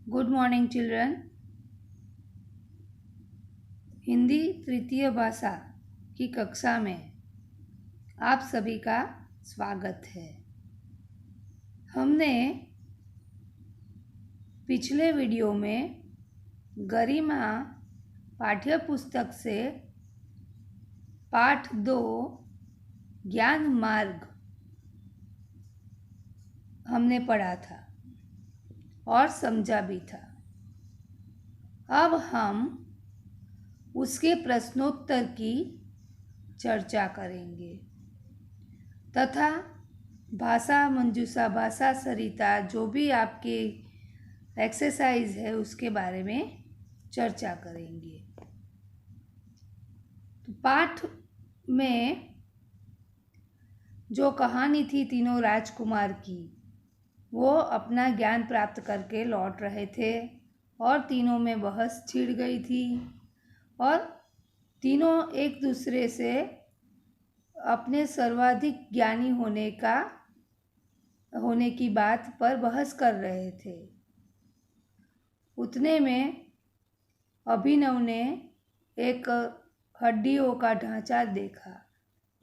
Good morning children. Hindi तृतीय भाषा की कक्षा में आप सभी का स्वागत है। हमने पिछले वीडियो में गरिमा पाठ्य पुस्तक से पाठ 2 ज्ञान मार्ग हमने पढ़ा था और समझा भी था। अब हम उसके प्रश्नोत्तर की चर्चा करेंगे तथा भाषा मंजूषा, भाषा सरिता, जो भी आपकी एक्सरसाइज है उसके बारे में चर्चा करेंगे। तो पाठ में जो कहानी थी तीनों राजकुमार की, वो अपना ज्ञान प्राप्त करके लौट रहे थे और तीनों में बहस छिड़ गई थी और तीनों एक दूसरे से अपने सर्वाधिक ज्ञानी होने की बात पर बहस कर रहे थे। उतने में अभिनव ने एक हड्डियों का ढांचा देखा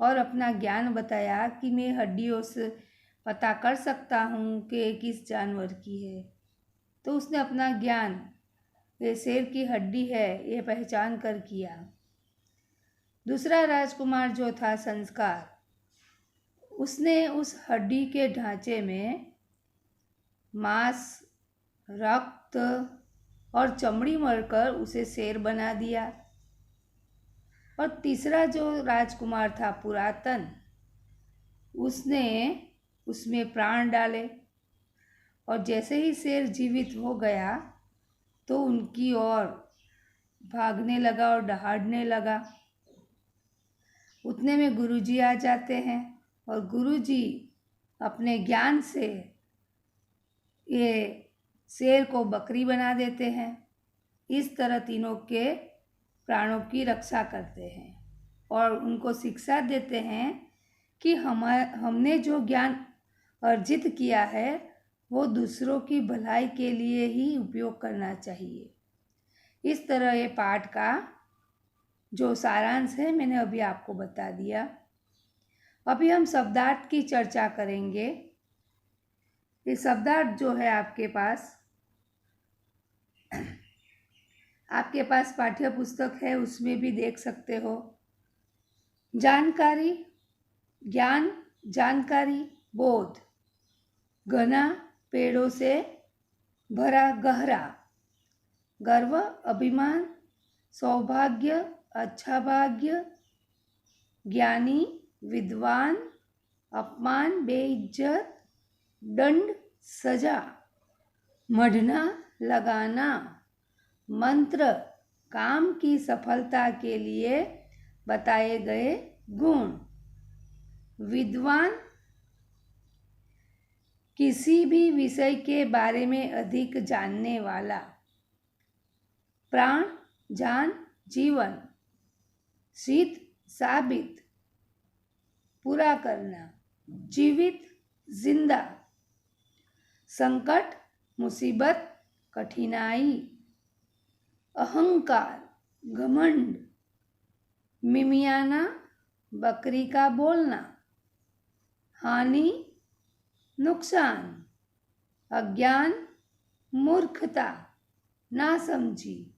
और अपना ज्ञान बताया कि मैं हड्डियों से पता कर सकता हूँ कि किस जानवर की है। तो उसने अपना ज्ञान ये शेर की हड्डी है ये पहचान कर किया। दूसरा राजकुमार जो था संस्कार, उसने उस हड्डी के ढांचे में मांस, रक्त और चमड़ी मलकर उसे शेर बना दिया। और तीसरा जो राजकुमार था पुरातन, उसने उसमें प्राण डाले और जैसे ही शेर जीवित हो गया तो उनकी ओर भागने लगा और दहाड़ने लगा। उतने में गुरुजी आ जाते हैं और गुरुजी अपने ज्ञान से ये शेर को बकरी बना देते हैं। इस तरह तीनों के प्राणों की रक्षा करते हैं और उनको शिक्षा देते हैं कि हमने जो ज्ञान अर्जित किया है वो दूसरों की भलाई के लिए ही उपयोग करना चाहिए। इस तरह ये पाठ का जो सारांश है मैंने अभी आपको बता दिया। अभी हम शब्दार्थ की चर्चा करेंगे। ये शब्दार्थ जो है आपके पास पाठ्य पुस्तक है, उसमें भी देख सकते हो। जानकारी, ज्ञान, जानकारी, बोध, घना, पेड़ों से भरा, गहरा, गर्व, अभिमान, सौभाग्य, अच्छा भाग्य, ज्ञानी, विद्वान, अपमान, बेइज्जत, दंड, सजा, मढ़ना, लगाना, मंत्र, काम की सफलता के लिए बताए गए गुण। विद्वान, किसी भी विषय के बारे में अधिक जानने वाला। प्राण, जान, जीवन, सिद्ध, साबित, पूरा करना, जीवित, जिंदा, संकट, मुसीबत, कठिनाई, अहंकार, घमंड, मिमियाना, बकरी का बोलना, हानि, नुकसान, अज्ञान, मूर्खता, नासमझी।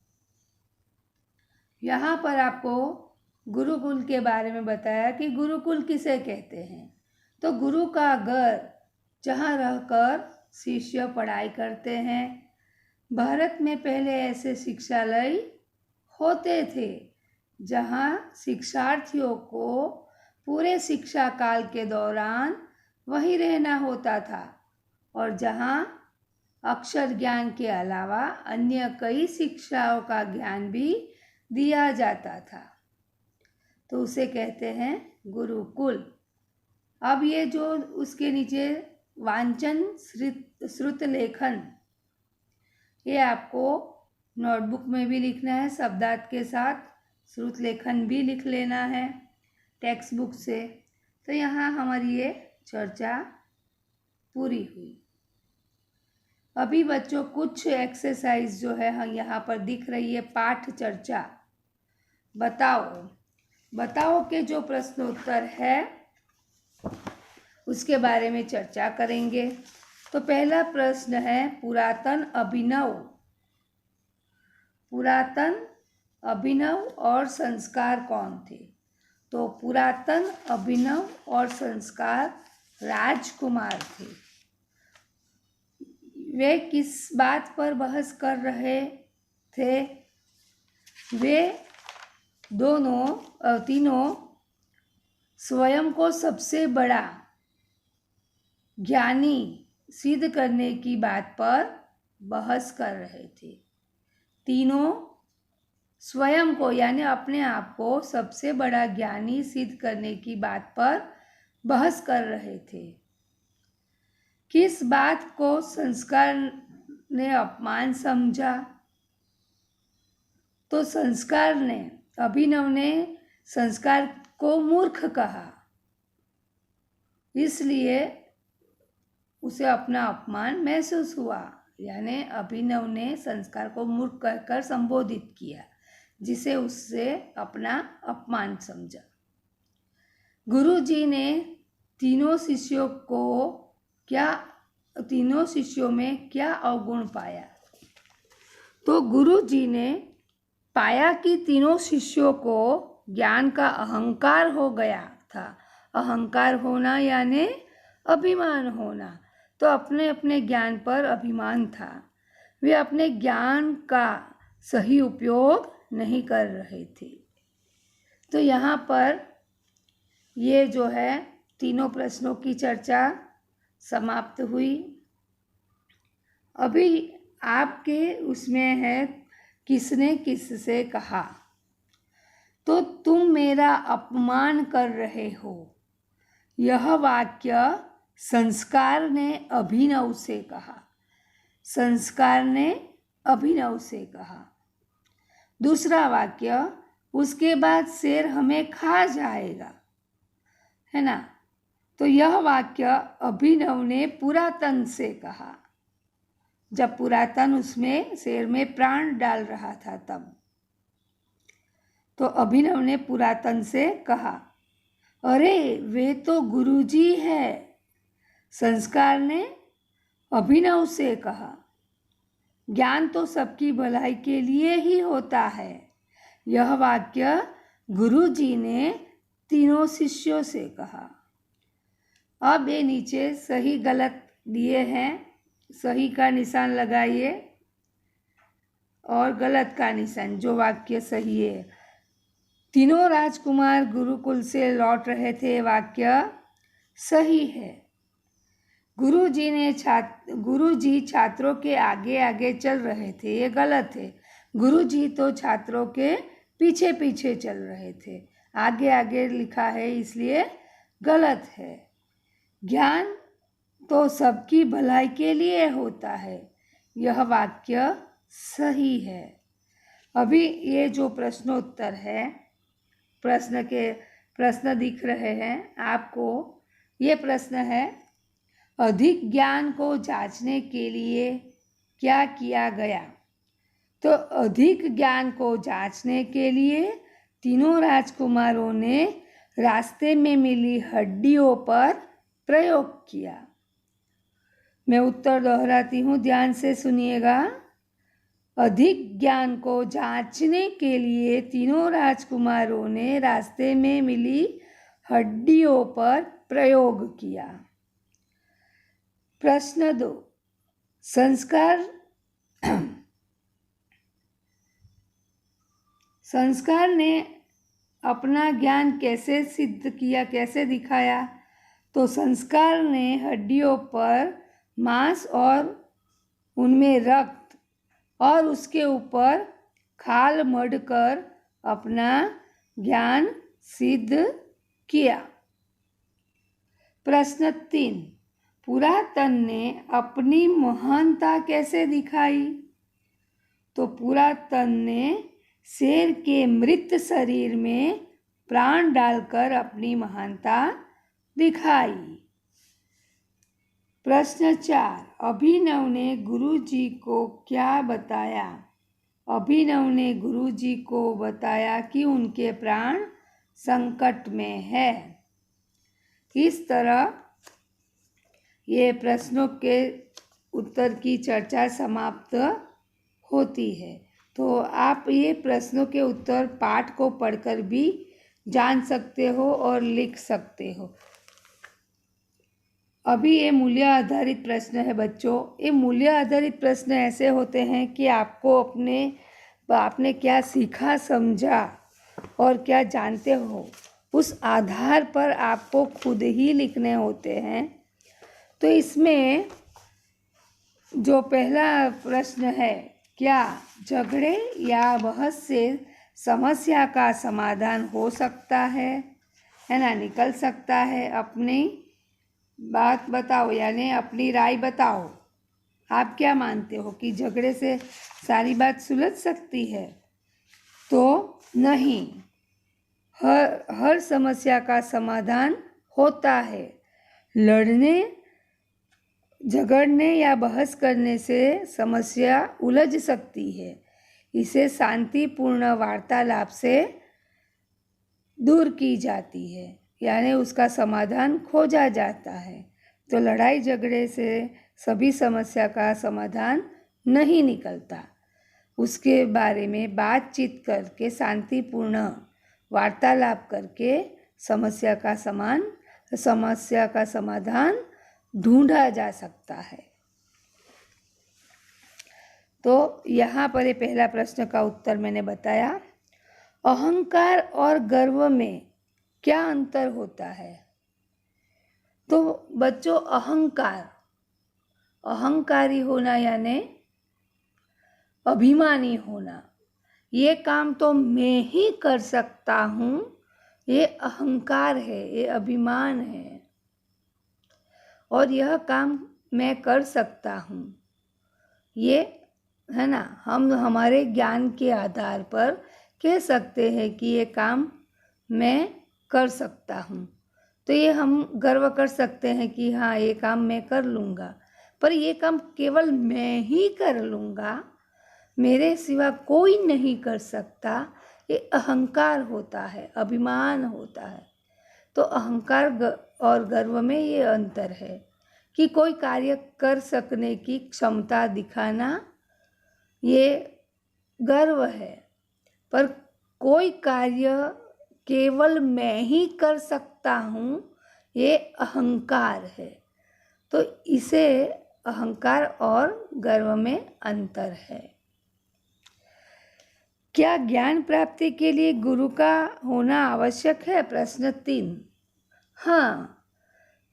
यहाँ पर आपको गुरुकुल के बारे में बताया कि गुरुकुल किसे कहते हैं। तो गुरु का घर जहाँ रहकर शिष्य पढ़ाई करते हैं। भारत में पहले ऐसे शिक्षालय होते थे जहाँ शिक्षार्थियों को पूरे शिक्षा काल के दौरान वहीं रहना होता था और जहाँ अक्षर ज्ञान के अलावा अन्य कई शिक्षाओं का ज्ञान भी दिया जाता था। तो उसे कहते हैं गुरुकुल। अब ये जो उसके नीचे वांचन, श्रुत लेखन, ये आपको नोटबुक में भी लिखना है शब्दार्थ के साथ, श्रुत लेखन भी लिख लेना है टेक्स्ट बुक से। तो यहाँ हमारी ये चर्चा पूरी हुई। अभी बच्चों कुछ एक्सरसाइज जो है हम यहाँ पर दिख रही है, पाठ चर्चा। बताओ के जो प्रश्नोत्तर है उसके बारे में चर्चा करेंगे। तो पहला प्रश्न है, पुरातन अभिनव और संस्कार कौन थे? तो पुरातन अभिनव और संस्कार राजकुमार थे। वे किस बात पर बहस कर रहे थे? वे तीनों स्वयं को सबसे बड़ा ज्ञानी सिद्ध करने की बात पर बहस कर रहे थे। तीनों स्वयं को यानी अपने आप को सबसे बड़ा ज्ञानी सिद्ध करने की बात पर बहस कर रहे थे। किस बात को संस्कार ने अपमान समझा? तो अभिनव ने संस्कार को मूर्ख कहा, इसलिए उसे अपना अपमान महसूस हुआ। यानी अभिनव ने संस्कार को मूर्ख कहकर संबोधित किया, जिसे उससे अपना अपमान समझा। गुरुजी ने तीनों शिष्यों में क्या अवगुण पाया? तो गुरुजी ने पाया कि तीनों शिष्यों को ज्ञान का अहंकार हो गया था। अहंकार होना यानी अभिमान होना। तो अपने अपने ज्ञान पर अभिमान था। वे अपने ज्ञान का सही उपयोग नहीं कर रहे थे। तो यहाँ पर ये जो है तीनों प्रश्नों की चर्चा समाप्त हुई। अभी आपके उसमें है, किसने किससे कहा? तो तुम मेरा अपमान कर रहे हो। यह वाक्य संस्कार ने अभिनव से कहा। संस्कार ने अभिनव से कहा। दूसरा वाक्य, उसके बाद शेर हमें खा जाएगा, है ना? तो यह वाक्य अभिनव ने पुरातन से कहा, जब पुरातन उसमें शेर में प्राण डाल रहा था तब। तो अभिनव ने पुरातन से कहा, अरे वे तो गुरुजी है। संस्कार ने अभिनव से कहा, ज्ञान तो सबकी भलाई के लिए ही होता है। यह वाक्य गुरुजी ने तीनों शिष्यों से कहा। अब ये नीचे सही गलत दिए हैं, सही का निशान लगाइए और गलत का निशान, जो वाक्य सही है। तीनों राजकुमार गुरुकुल से लौट रहे थे, वाक्य सही है। गुरुजी छात्रों के आगे आगे चल रहे थे, ये गलत है। गुरुजी तो छात्रों के पीछे पीछे चल रहे थे, आगे आगे लिखा है इसलिए गलत है। ज्ञान तो सबकी भलाई के लिए होता है, यह वाक्य सही है। अभी ये जो प्रश्नोत्तर है, प्रश्न दिख रहे हैं आपको। ये प्रश्न है, अधिक ज्ञान को जांचने के लिए क्या किया गया? तो अधिक ज्ञान को जांचने के लिए तीनों राजकुमारों ने रास्ते में मिली हड्डियों पर प्रयोग किया। मैं उत्तर दोहराती हूँ, ध्यान से सुनिएगा। अधिक ज्ञान को जांचने के लिए तीनों राजकुमारों ने रास्ते में मिली हड्डियों पर प्रयोग किया। प्रश्न 2, संस्कार ने अपना ज्ञान कैसे सिद्ध किया, कैसे दिखाया? तो संस्कार ने हड्डियों पर मांस और उनमें रक्त और उसके ऊपर खाल मढ़कर अपना ज्ञान सिद्ध किया। प्रश्न 3, पुरातन ने अपनी महानता कैसे दिखाई? तो पुरातन ने शेर के मृत शरीर में प्राण डालकर अपनी महानता दिखाई। प्रश्न 4, अभिनव ने गुरुजी को क्या बताया? अभिनव ने गुरुजी को बताया कि उनके प्राण संकट में है। इस तरह ये प्रश्नों के उत्तर की चर्चा समाप्त होती है। तो आप ये प्रश्नों के उत्तर पाठ को पढ़कर भी जान सकते हो और लिख सकते हो। अभी ये मूल्य आधारित प्रश्न है बच्चों। ये मूल्य आधारित प्रश्न ऐसे होते हैं कि आपको आपने क्या सीखा, समझा और क्या जानते हो, उस आधार पर आपको खुद ही लिखने होते हैं। तो इसमें जो पहला प्रश्न है, क्या झगड़े या बहस से समस्या का समाधान हो सकता है ना, निकल सकता है? अपनी बात बताओ, यानी अपनी राय बताओ। आप क्या मानते हो कि झगड़े से सारी बात सुलझ सकती है? तो नहीं, हर समस्या का समाधान होता है। लड़ने, झगड़ने या बहस करने से समस्या उलझ सकती है। इसे शांतिपूर्ण वार्तालाप से दूर की जाती है, यानी उसका समाधान खोजा जाता है। तो लड़ाई झगड़े से सभी समस्या का समाधान नहीं निकलता। उसके बारे में बातचीत करके, शांतिपूर्ण वार्तालाप करके समस्या का समाधान ढूंढा जा सकता है। तो यहाँ पर ये पहला प्रश्न का उत्तर मैंने बताया। अहंकार और गर्व में क्या अंतर होता है? तो बच्चों, अहंकारी होना यानी अभिमानी होना, ये काम तो मैं ही कर सकता हूँ, ये अहंकार है, ये अभिमान है। और यह काम मैं कर सकता हूँ, ये है ना, हम हमारे ज्ञान के आधार पर कह सकते हैं कि ये काम मैं कर सकता हूँ। तो ये हम गर्व कर सकते हैं कि हाँ, ये काम मैं कर लूँगा। पर ये काम केवल मैं ही कर लूँगा, मेरे सिवा कोई नहीं कर सकता, ये अहंकार होता है, अभिमान होता है। तो अहंकार और गर्व में ये अंतर है कि कोई कार्य कर सकने की क्षमता दिखाना, ये गर्व है। पर कोई कार्य केवल मैं ही कर सकता हूँ, ये अहंकार है। तो इसे अहंकार और गर्व में अंतर है। क्या ज्ञान प्राप्ति के लिए गुरु का होना आवश्यक है? प्रश्न 3। हाँ,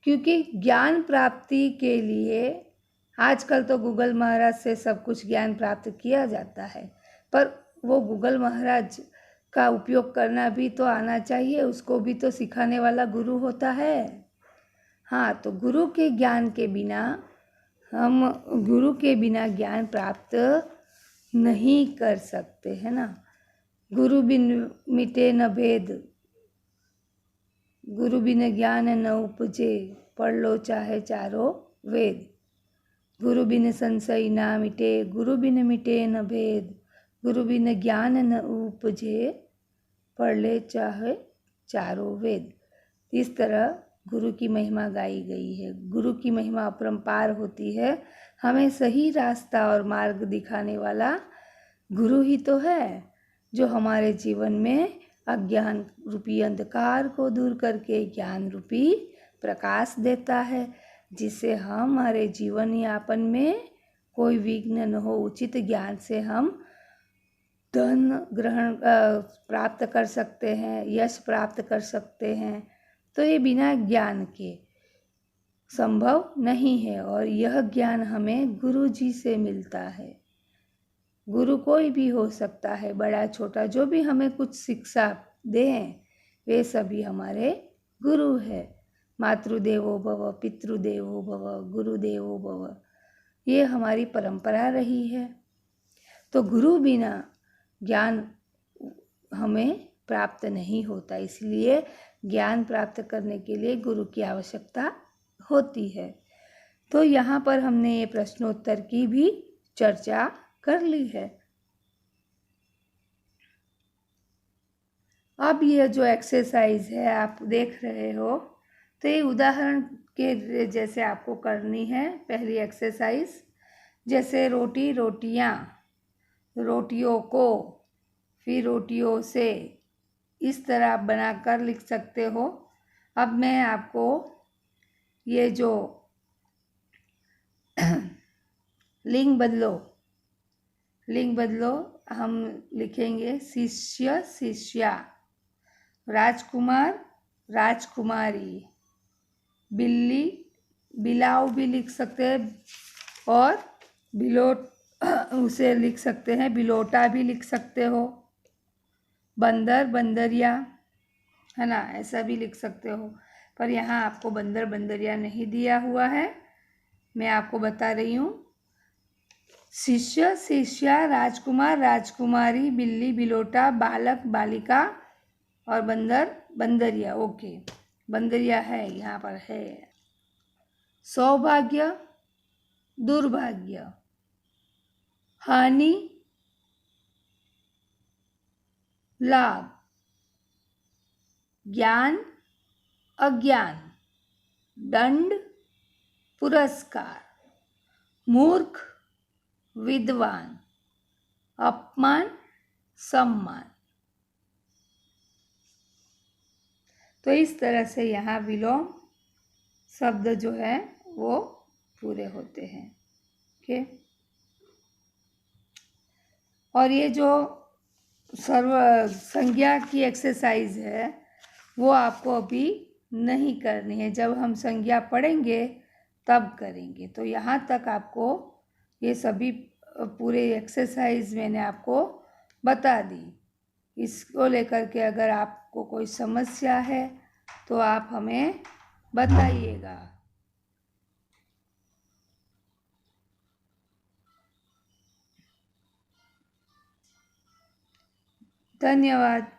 क्योंकि ज्ञान प्राप्ति के लिए आजकल तो गूगल महाराज से सब कुछ ज्ञान प्राप्त किया जाता है, पर वो गूगल महाराज का उपयोग करना भी तो आना चाहिए, उसको भी तो सिखाने वाला गुरु होता है। हाँ, तो गुरु के बिना ज्ञान प्राप्त नहीं कर सकते, है ना। गुरु बिन मिटे न भेद, गुरु बिन ज्ञान न उपजे, पढ़ लो चाहे चारों वेद। गुरु बिन संशय ना मिटे, गुरु बिन मिटे न भेद, गुरु बिन ज्ञान न उपजे, पढ़ ले चाहे चारों वेद। इस तरह गुरु की महिमा गाई गई है। गुरु की महिमा अपरंपार होती है। हमें सही रास्ता और मार्ग दिखाने वाला गुरु ही तो है, जो हमारे जीवन में अज्ञान रूपी अंधकार को दूर करके ज्ञान रूपी प्रकाश देता है, जिससे हमारे जीवन यापन में कोई विघ्न न हो। उचित ज्ञान से हम धन प्राप्त कर सकते हैं, यश प्राप्त कर सकते हैं। तो ये बिना ज्ञान के संभव नहीं है, और यह ज्ञान हमें गुरु जी से मिलता है। गुरु कोई भी हो सकता है, बड़ा छोटा, जो भी हमें कुछ शिक्षा दें, वे सभी हमारे गुरु है। मातृदेवो भव, पितृदेवो भव, गुरुदेवो भव, ये हमारी परंपरा रही है। तो गुरु बिना ज्ञान हमें प्राप्त नहीं होता, इसलिए ज्ञान प्राप्त करने के लिए गुरु की आवश्यकता होती है। तो यहाँ पर हमने ये प्रश्नोत्तर की भी चर्चा कर ली है। अब ये जो एक्सरसाइज है आप देख रहे हो, तो ये उदाहरण के जैसे आपको करनी है। पहली एक्सरसाइज जैसे रोटी, रोटियाँ, रोटियों को, फिर रोटियों से, इस तरह आप बनाकर लिख सकते हो। अब मैं आपको ये जो लिंग बदलो हम लिखेंगे शिष्य, शिष्या, राजकुमार, राजकुमारी, बिल्ली, बिलाव भी लिख सकते हैं, और बिलोट उसे लिख सकते हैं, बिलोटा भी लिख सकते हो, बंदर, बंदरिया, है ना, ऐसा भी लिख सकते हो। पर यहाँ आपको बंदर बंदरिया नहीं दिया हुआ है, मैं आपको बता रही हूँ। शिष्य, शिष्या, राजकुमार, राजकुमारी, बिल्ली, बिलोटा, बालक, बालिका और बंदर, बंदरिया। ओके, बंदरिया है, यहाँ पर है। सौभाग्य, दुर्भाग्य, हानि, लाभ, ज्ञान, अज्ञान, दंड, पुरस्कार, मूर्ख, विद्वान, अपमान, सम्मान। तो इस तरह से यहाँ विलोम शब्द जो है वो पूरे होते हैं। ओके, और ये जो सर्व संज्ञा की एक्सरसाइज है वो आपको अभी नहीं करनी है, जब हम संज्ञा पढ़ेंगे तब करेंगे। तो यहाँ तक आपको ये सभी पूरे एक्सरसाइज मैंने आपको बता दी। इसको लेकर के अगर आपको कोई समस्या है तो आप हमें बताइएगा। धन्यवाद।